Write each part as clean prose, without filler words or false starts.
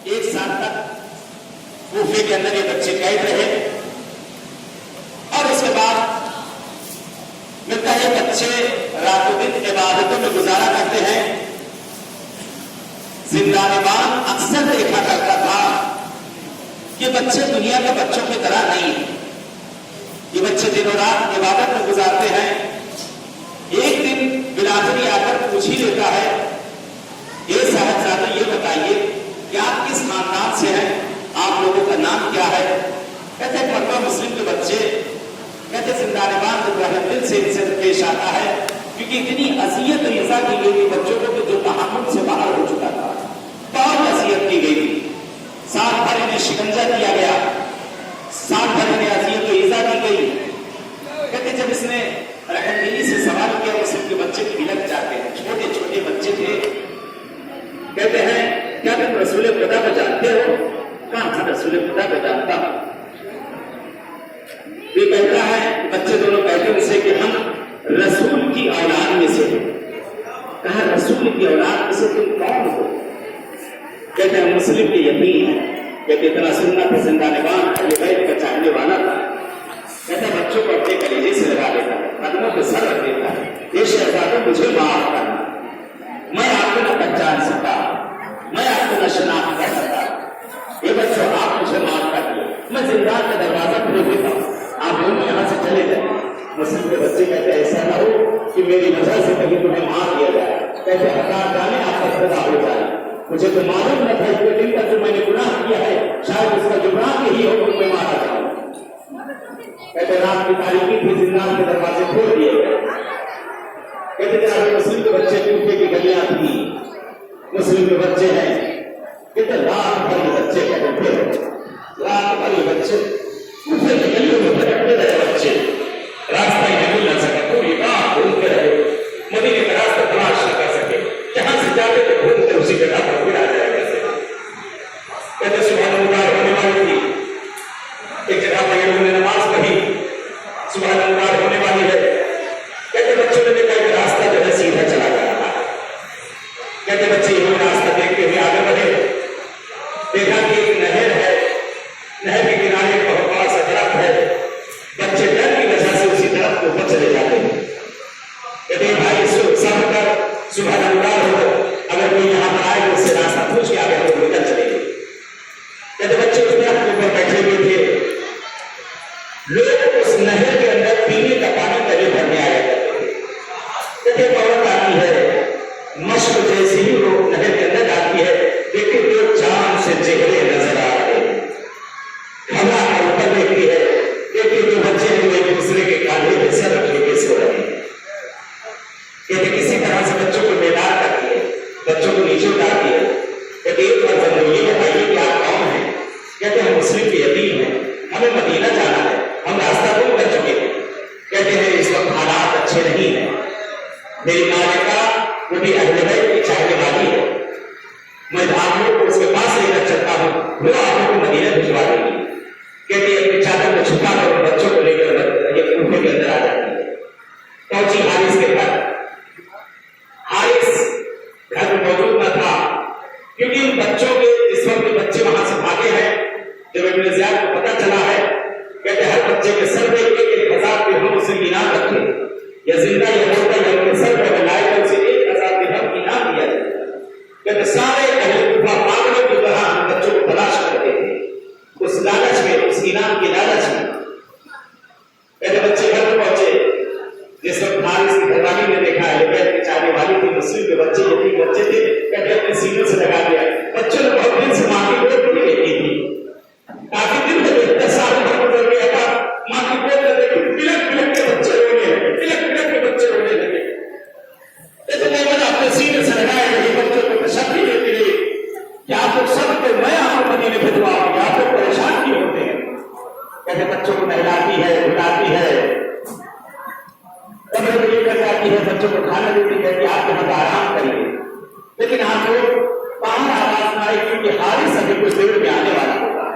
1 साल तक कूफे के अंदर ये बच्चे कैद रहे और इसके बाद मिलता है बच्चे रातों दिन इबादतों में गुजारा करते हैं। जिंदानिबान अक्सर देखा करता था कि बच्चे दुनिया के बच्चों की तरह नहीं है, ये बच्चे दिनों रात इबादत में गुजारते हैं। एक दिन बिलादरी आकर पूछ ही लेता है, ये साहबजादा ये बताइए कि आप किस खानदान से हैं, आप लोगों का नाम क्या है? कहते हैं मक्का मुस्लिम के बच्चे। कहते जिंदानिबान दिल से इनसे पेश आता है क्योंकि इतनी अजियत ईजा की गई थी बच्चों को कि जो तहम्मुल से बाहर हो चुका था, बहुत अजियत की गई थी। साल भर इन्हें शिकंजा दिया गया, साल भर इन्हें अजियत ईजा की गई। कहते जब इसने रहमदिली से सवाल किया, मुस्लिम के बच्चे बिलक जाते हैं, छोटे छोटे बच्चे थे। कहते हैं क्या तुम रसूल खुदा को जानते हो? कहां था रसूल खुदा को जानता हूं। ये कहता है बच्चे दोनों कहते उनसे कि हम रसूल की औलाद में से हैं। कहा रसूल की औलाद में से तुम कौन हो? कहते हैं मुस्लिम के यतीम है। कहते इतना सुनना था, जिंदानिबान अहले बैत का चाहने वाला था। कहते बच्चों को अपने कलेजे से लगा देता है, कदमों पे सर रख देता है, ये शहजादों मुझे माफ करना, मैं आपको न पहचान सका, मैं आपको न शनाख्त कर सका, ये बच्चों आप मुझे माफ कर दिए, मैं जिंदान का दरवाजा खोल देता हूँ, आप दोनों यहाँ से चले जाए। मुस्लिम के बच्चे कहते ऐसा ना हो कि मेरी वजह से कभी तुम्हें मार दिया जाए। कहते हकार जाने आपका सजा हो जाए, मुझे तो मालूम न था इतने दिन तक जो मैंने गुनाह किया है, शायद उसका जुबरान यही हो कि मैं मारा जाऊं। कहते रात की तारीखी थी, जिंदान के दरवाजे खोल दिए गए। कहते जब मुस्लिम के बच्चे कूफे की गलियां थी, मुस्लिम के बच्चे हैं, कहते रात भर बच्चे कहते रात भर बच्चे कूफे की गलियों में भटकते रहे। बच्चे रास्ता ही नहीं मिल सका, पूरी रात घूमते रहे, मदीने का रास्ता तलाश न कर सके, जहां से जाते थे घूमते उसी जगह पर फिर आ जाए। कहते सुबह मुबार होने वाली थी, एक जगह पर उन्होंने नमाज पढ़ी, सुबह मुबार होने वाली है। कहते बच्चों ने देखा कि रास्ता जो है सीधा चला जा रहा है। कहते बच्चे ये रास्ता देखते हुए आगे बढ़े, देखा कि एक नहर है, नहर के किनारे बहुत बड़ा सा दरख्त है। बच्चे डर की वजह से उसी दरख्त के ऊपर चले जाते हैं। कहते भाई सब कर सुबह नमदार हो, अगर कोई यहाँ पर आए तो उससे रास्ता पूछ के आगे हम निकल चलेंगे। कहते बच्चे उस दरख्त के ऊपर बैठे हुए थे, लोग उस नहर के अंदर पीने का पानी पहले भरने आया करते थे। कहते औरत आती है, मश्क जैसे ही लोग नहर के अंदर आती है, देखते तो चांद से चेहरे नजर आ रहे हैं। खबरा ऊपर देखती है, देखते तो बच्चे एक दूसरे के कांधे पे सर रखे हुए सो रहे हैं। कहते किसी तरह से बच्चों को बेदार करती है, बच्चों को नीचे उतारती है। कहते एक बार जब ये बताइए कि आप कौन हैं? कहते हम मुस्लिम के यतीम हैं, हमें मदीना जाना है, हम रास्ता भूल कर चुके हैं। कहते हैं इस वक्त हालात अच्छे नहीं है, मेरी मालिका वो भी अहले बैत की चाहने वाली है, मैं आप लोग को उसके पास लेकर चलता हूँ, वो आप लोग को मदीना भिजवा देगी। कहते अपने चादर को छुपा कर बच्चों को लेकर ये कूफे के अंदर आ जाती है। पहुंची हारिस के घर, हारिस घर में मौजूद न था क्योंकि उन बच्चों के इस वक्त बच्चे वहां से भागे हैं। जब इब्न ज़ियाद को पता चला है, कहते हर बच्चे के सर में 1,000 दिरहम उसे इनाम रखे, या जिंदा या मुर्दा या उनके सर पर बनाए तो उसे 1,000 दिरहम इनाम दिया जाए। कहते सारे अहले कूफा पागलों की तरह हम बच्चों को तलाश करते थे, उस लालच में, उस इनाम की लालच में। कहते बच्चे घर में पहुंचे, जिस वक्त हारिस की घरवाली ने देखा अहले बैत की चाहने वाली थी, मुस्लिम के बच्चे यतीम बच्चे थे, कहते अपने सीनों से लगा दिया। बच्चों ने बहुत दिन से मां की गोद नहीं देखी थी, काफी दिन से 10 साल भर गुजर गया था, मां की गोद में देखी, पिलक पिलक के बच्चे रोने लगे, पिलक पिलक के बच्चे रोने लगे। तो मैंने अपने सीने से लगाया कि बच्चों को तशक्की देते लिए कि आप लोग सबको मैं आपको मदीने भिजवाऊंगी, आप लोग परेशान क्यों होते हैं? कहते बच्चों को नहलाती है, उठाती है, कमरे में लेकर जाती है, बच्चों को खाना देती है कि आप यहाँ आराम करिए। लेकिन आप लोग बाहर आवाज ना आए क्योंकि हारिस अभी कुछ देर में आने वाला होगा।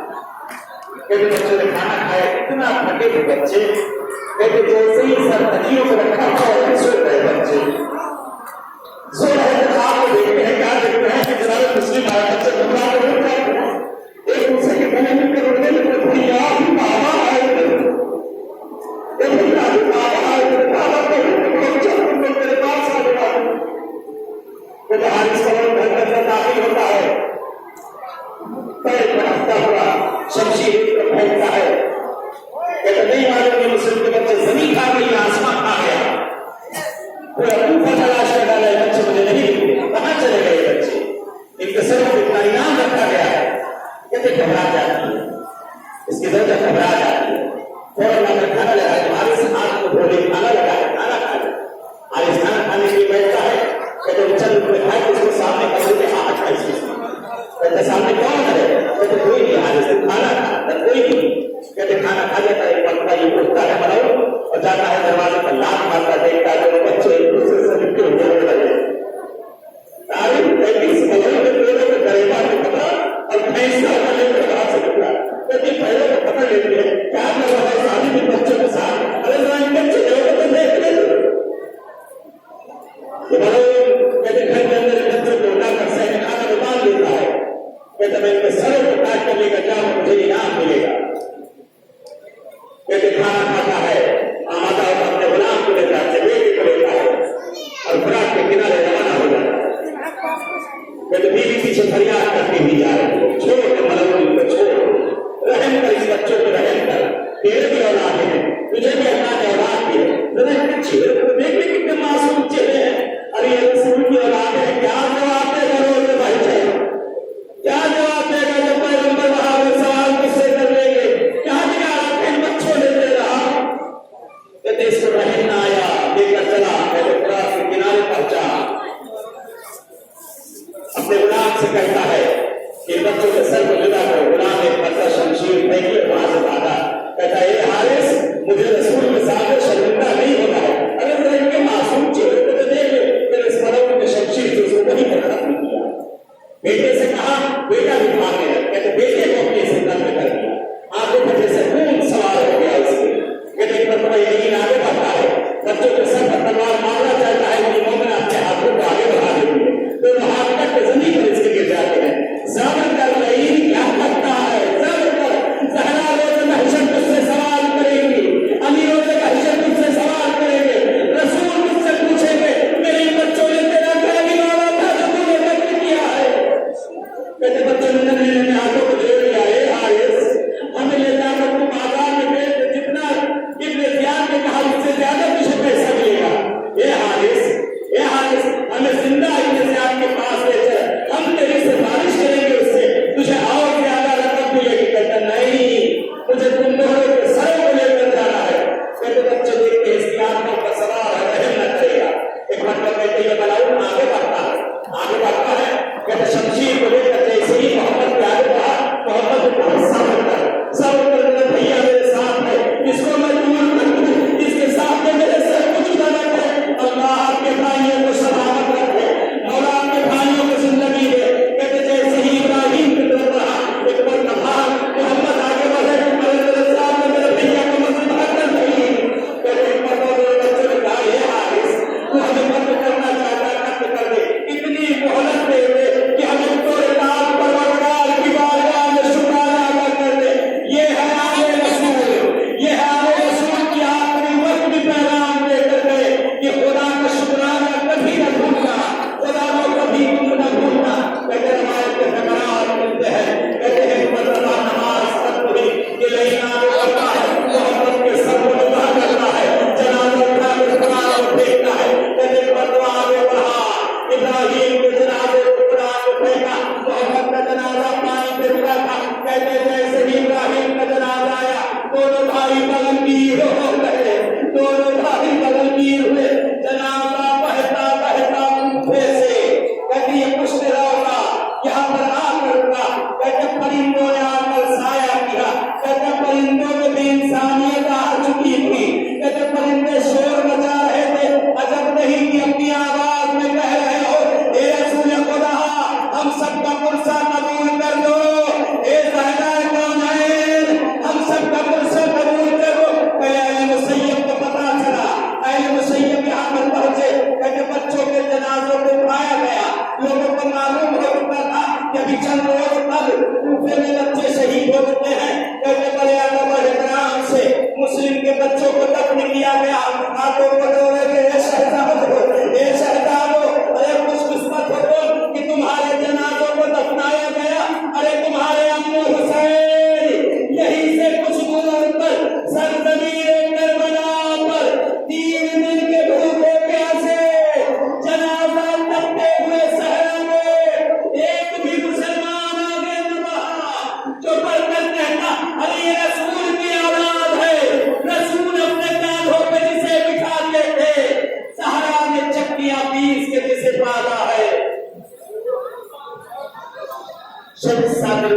कहते बच्चों ने खाना खाया, इतना थके थे बच्चे, कहते जैसे ही सर तकियों को रखा हुआ सो गए बच्चे। सो रहे थे, आप देखते हैं क्या देखते हैं कि जनाब मुस्लिम आया बच्चे घबरा कर सरों पर इतना इनाम रखा गया है, कहते घबरा जाती है, इसकी जरूरत घबरा जाती है, फौरन अगर खाना लगा तुम्हारे से हाथ को धोले, खाना लगा खाना खा ले, आज खाना खाने के लिए बैठता है, कहते चल तुम्हें खाए तो उसके सामने कभी हाँ अच्छा इसमें, कहते सामने कौन है, कहते कोई नहीं, आज से खाना खा कोई नहीं, कहते खाना खा जाता है, पकड़ा ये उठता है बनाओ और जाता है दरवाजे पर लात मारता, देखता है तो बच्चे एक दूसरे से लिपटे हुए लगे, गरीबा ने पकड़ा और भैंसा वाले को कहा से निकला, कहते पहले को पकड़ लेते हैं, क्या कर रहा है शादी के बच्चों के साथ, अरे बच्चे तो देख ले, कहते घर के अंदर बच्चों को उठाकर सही खाना उतार देता है, कहते मैं इनके सरों को काट कर लेकर जाऊं मुझे इनाम मिलेगा, कहते खाना खाता है, माता अपने गुलाम को लेकर आते बेटे को लेता है और फराक के किनारे रवाना हो जाता है, कहते बीवी पीछे फरियाद करती हुई जा रही है, छोड़ मलबूल को छोड़, रहम कर इस बच्चों को रहम कर, तेरे भी औलाद है, तुझे भी अल्लाह ने औलाद दी है, तो चेहरे को देख ले कितने मासूम चेहरे हैं, अरे ये रसूल की औलाद है, क्या जवाब देगा रोज भाई चाहिए, क्या जवाब देगा जब पैगंबर वहां सवाल मुझसे कर लेंगे, क्या दिया इन बच्चों ने दे रहा, कहते इसको रहम ना आया, लेकर चला, कहते फराक के किनारे पहुंचा, अपने गुलाम से कहता है कि बच्चों के सर को जुदा करो, गुलाम एक पत्थर शमशीर फेंक के वहां से भागा, कहता है हारिस मुझे रसूल के सामने शर्मिंदा नहीं होता है, अगर इनके मासूम चेहरे को तो देख ले, तेरे सरों के शमशीर से उसको वही पकड़ा दिया, बेटे से कहा, बेटा भी भागने लगा, कहते बेटे को अपने से नर्म कर दिया, आंखों पर जैसे खून सवार हो गया उसके, कहते एक मरतबा यकीन आगे बढ़ता है, बच्चों के सर पर तलवार मारना चाहता है, कि मोमिन अपने हाथों को आगे बढ़ा देती है, दोनों हाथ कट के जमीन पर इसके गिर जाते हैं, ज़बर कर रही क्या करता है, ज़बर कर, ज़हरा रोज़ महशर तुझसे सवाल करेंगी, अली रोज़ महशर तुझसे सवाल करेंगे, रसूल तुझसे पूछेंगे मेरे बच्चों ने तेरा क्या बिगाड़ा था जो तूने कत्ल किया है, कहते बच्चों ने नन्हे हाथों को जोड़ लिया, हारिस हमें ले जाकर तुम बाजार में बेच दे, जितना इब्न ज़ियाद ने कहा उससे ज्यादा तुझे पैसा मिलेगा, ये हारिस हमें जिंदा इब्न ज़ियाद के पास ले चल, हम तेरी सिफारिश करेंगे उससे, तुझे और ज्यादा रकम मिलेगी, कहता नहीं मुझे तुम दोनों के सरों को लेकर जाना है, कहते बच्चे देखते हैं इसकी आंखों का सवाल है, रहम न करेगा, एक मतलब कहते ये बनाऊ आगे बढ़ता है, कहते शमशीर को लेकर जैसे ही मोहम्मद के आगे बढ़ा, मोहम्मद को हिस्सा बनता है, सब कहते भैया मेरे साथ है, इसको मैं दूर कर दूं, इसके साथ में मेरे सर को जुदा न करे, अल्लाह आपके भाइयों को सलामत रखे, मौला आपके भाइयों को जिंदगी दे, कहते जैसे ही इब्राहिम की तरफ बढ़ा, एक बार कहा मोहम्मद आगे बढ़े, मेरे साथ में मेरे भैया को मस्जिद हटन नहीं, कहते एक बार मेरे बच्चे ने कहा ये हारिस तू हमें बंद करना चाहता है, कत्ल कर दे, इतनी मोहलत दे दे कि हमें तोरे नाम परवरदिगार की बारगाह में शुक्राना अदा कर दे, ये है आले रसूल की आखिरी वक्त भी पैगाम देकर गए कि खुदा का शुक्राना कभी न भूलना, खुदा को कभी तुम न भूलना, कहते हमारे के नगरात मिलते हैं, कहते हैं मर्तबा नमाज तक हुई कि लेना करता है, मोहम्मद के सर को जुदा करता है, जनाजा उठा के कुरान को फेंकता है, कहते मर्तबा आगे बढ़ा, इब्राहिम के जनाजे को कुरान को फेंका, मोहम्मद का जनाजा पानी पे मिला था, कहते जैसे ही इब्राहिम का जनाजा आया, दोनों भाई बगलगीर हो गए, दोनों भाई बगलगीर हुए, जनाजा बहता बहता मुंह से, कहते ये कुछ नहीं होगा, यहाँ पर आकर रुका, कहते परिंदों ने आकर साया किया, कहते परिंदों में भी इंसानियत आ चुकी थी, कहते परिंदे शोर मचा रहे थे, अजब नहीं कि अपनी आवाज में कह रहे हो ए रसूल खुदा हम सबका पुरसा कबूल कर दो, ए ज़हरा कौनैन हम सबका पुरसा कबूल कर दो, कहते मुसैयब को पता चला, मुसैयब यहाँ पर पहुंचे, कहते बच्चों के जनाजों को उठाया गया, लोगों को मालूम हो चुका था कि अभी चंद रोज अब कूफे में बच्चे शहीद हो चुके हैं, कहते बड़े अदब और इकराम से मुस्लिम के बच्चों को दफन किया गया, हाथों को डोरे के शहजादो अरे खुशकिस्मत हो तुम कि तुम्हारे जनाजों को दफनाया गया, अरे तुम्हारे अम्मू हुसैन यहीं से कुछ दूर पर सरजमीन करबला पर 3 दिन के भूखे प्यासे जनाजा तपते हुए सहरा में एक भी शहीद साबिर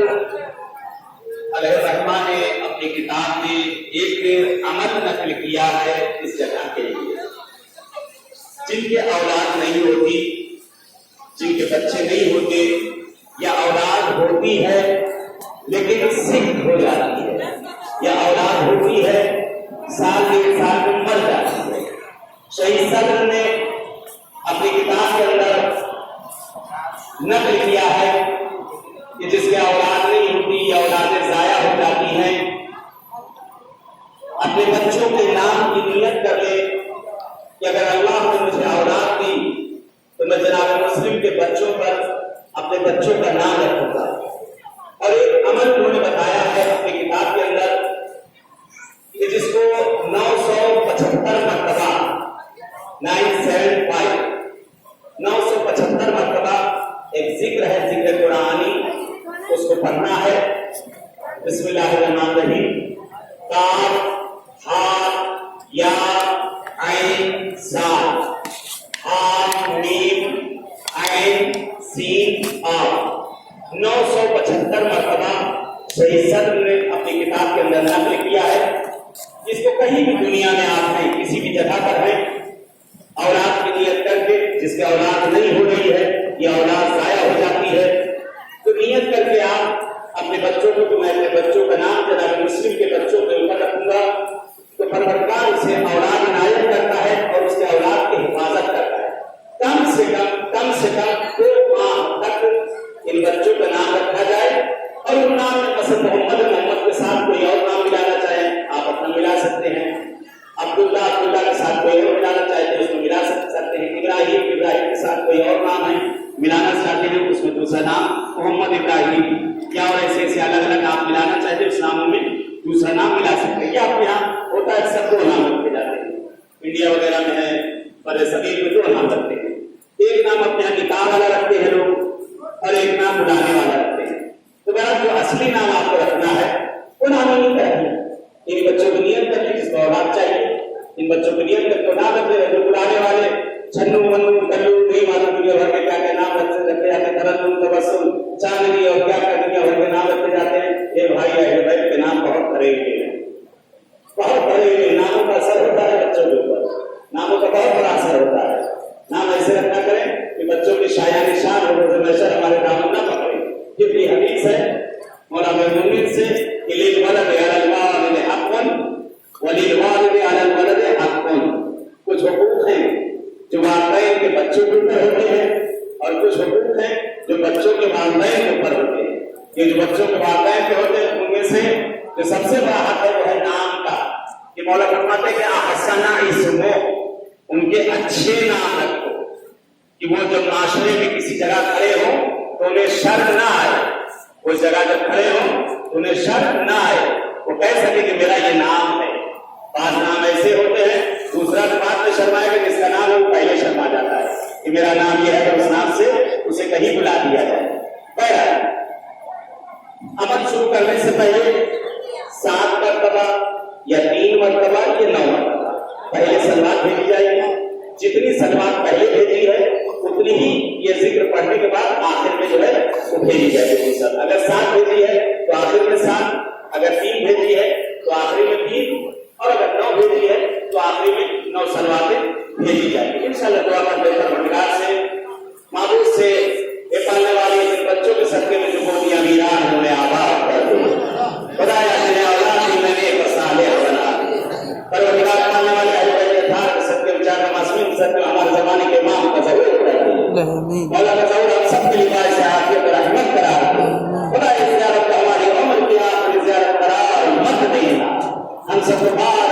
अलैहिर्रहमान ने अपनी किताब में एक अमल नकल किया है इस जगह के लिए। जिनके औलाद नहीं होती, जिनके बच्चे नहीं होते, या औलाद होती है लेकिन सिक हो जाती है, या औलाद होती है साल डेढ़ साल में मर जाती है। शहीद साबिर ने अपनी किताब के अंदर नकल किया है कि जिसके औलाद नहीं होती या औलादें जाया हो जाती हैं, अपने बच्चों के नाम की नियत कर ले कि अगर अल्लाह ने मुझे औलाद दी तो मैं जनाब मुस्लिम के बच्चों पर अपने बच्चों का नाम रखूंगा। और एक अमल उन्होंने बताया है अपनी किताब के अंदर कि जिसको 975 मरतबा 975 मरतबा एक जिक्र है, जिक्र कुरानी, उसको पढ़ना है। बिस्मिल्लाहिर्रहमानिर्रहीम, काफ हा या ऐन सा हा मीम ऐन सीन आ 975 मरतबा शहीद साबिर ने अपनी किताब के अंदर नकल किया है। जिसको कहीं भी दुनिया में आप हैं, किसी भी जगह पर हैं, औलाद की नियत करके, जिसकी औलाद नहीं हो रही है या औलाद जाया हो जाती है, तो नियत करके आप अपने बच्चों को, मैं अपने बच्चों का नाम जनाब मुस्लिम के बच्चों के ऊपर रखूंगा, तो परवरदिगार उसे औलाद इनायत करता है और उसके औलाद की हिफाजत करता है। कम से कम 2 माह तक इन बच्चों का नाम रखा जाए। और उन नाम में पसंद मोहम्मद के साथ कोई और नाम मिलाना चाहे आप अपना मिला सकते हैं, अब्दुल्ला के साथ कोई और मिलाना चाहते हैं उसमें मिला सकते हैं, इब्राहिम के साथ कोई और नाम है मिलाना चाहते हैं उसमें दूसरा नाम मोहम्मद इब्राहिम, या और ऐसे अलग अलग आप मिलाना चाहते हैं उस नामों में दूसरा नाम मिला सकते हैं। या आपके यहाँ होता है सब 2 नाम रखे जाते हैं, इंडिया वगैरह में है, बड़े सभी में 2 नाम रखते हैं। एक नाम अपने यहाँ निकाह वाला रखते हैं लोग और एक नाम बुलाने वाला रखते हैं। तो मेरा जो असली नाम आपको रखना है वो नाम ही नहीं रखना। इन बच्चों की नियत करके, जिसको औलाद चाहिए इन बच्चों की नियत करके नाम रखते हैं। जो बुलाने वाले छन्नू मन्नू कल्लू नहीं मालूम दुनिया भर के क्या क्या नाम रखे जाते हैं, तरन्नुम तबस्सुम चांदनी और क्या क्या दुनिया भर के नाम रखे जाते हैं। ये भाई अहले बैत के नाम बहुत करेंगे, बहुत करेंगे। नामों का असर होता है बच्चों के ऊपर, नामों का बहुत बड़ा असर होता है। नाम ऐसे रखना करें कि बच्चों की शाया निशान हो, नशर हमारे नाम न पकड़े। क्योंकि हदीस है मौला मोमिन से कि लिल वलद अलल वालिद हक़्क़ुन व लिल वालिद अलल वलद हक़्क़ुन। कुछ हुकूक हैं जो वालिदैन के बच्चों के ऊपर होते हैं और कुछ हुकूक हैं जो बच्चों के वालिदैन के ऊपर होते हैं। ये जो बच्चों के वालिदैन के होते हैं उनमें से जो सबसे बड़ा हक है वो है नाम का। कि मौला फरमाते हैं कि अहसना इस्मो, उनके अच्छे नाम रखो कि वो जब माशरे में किसी जगह खड़े हो तो उन्हें शर्म ना आए। उस जगह जब खड़े हो तो उन्हें शर्म ना आए, वो कह सके कि मेरा ये नाम है। 5 नाम ऐसे होते हैं, दूसरा बात में शर्माएगा, जिसका नाम है वो पहले शर्मा जाता है कि मेरा नाम ये है, तो उस नाम से उसे कहीं बुला दिया जाए। बहरहाल अमल शुरू करने से पहले 7 मरतबा या 3 मरतबा या 9 मरतबा पहले सलवात भेजी जाएगी। जितनी सलवात पहले भेजी है उतनी ही ये जिक्र पढ़ने के बाद आखिर में जो है वो भेजी जाएगी। अगर 7 भेजी है तो आखिर में 7, अगर 3 भेजी है तो आखिरी में 3, और अगर 9 भेजी है तो आखिरी में 9 सलवातें भेजी जाएगी। इंशाअल्लाह दुआ करते हैं परवरदिगार से, माबूद से ये पालने वाले इन बच्चों के सदके में जो गोदियां वीरान होने आबाद कर दो। खुदाया तेरे औलाद ही मैंने बसाले बना परवरदिगार पालने वाले अहले बैत के धार के सदके विचार मासूम सदके हमारे ज़माने के इमाम का ज़रूर कर दो। मौला का ज़रूर हम सब के लिए से आफियत और रहमत करा दो। खुदा इस ज़ियारत को हमारी उम्र की आखिरी ज़ियारत करार मत देना। हम सब बार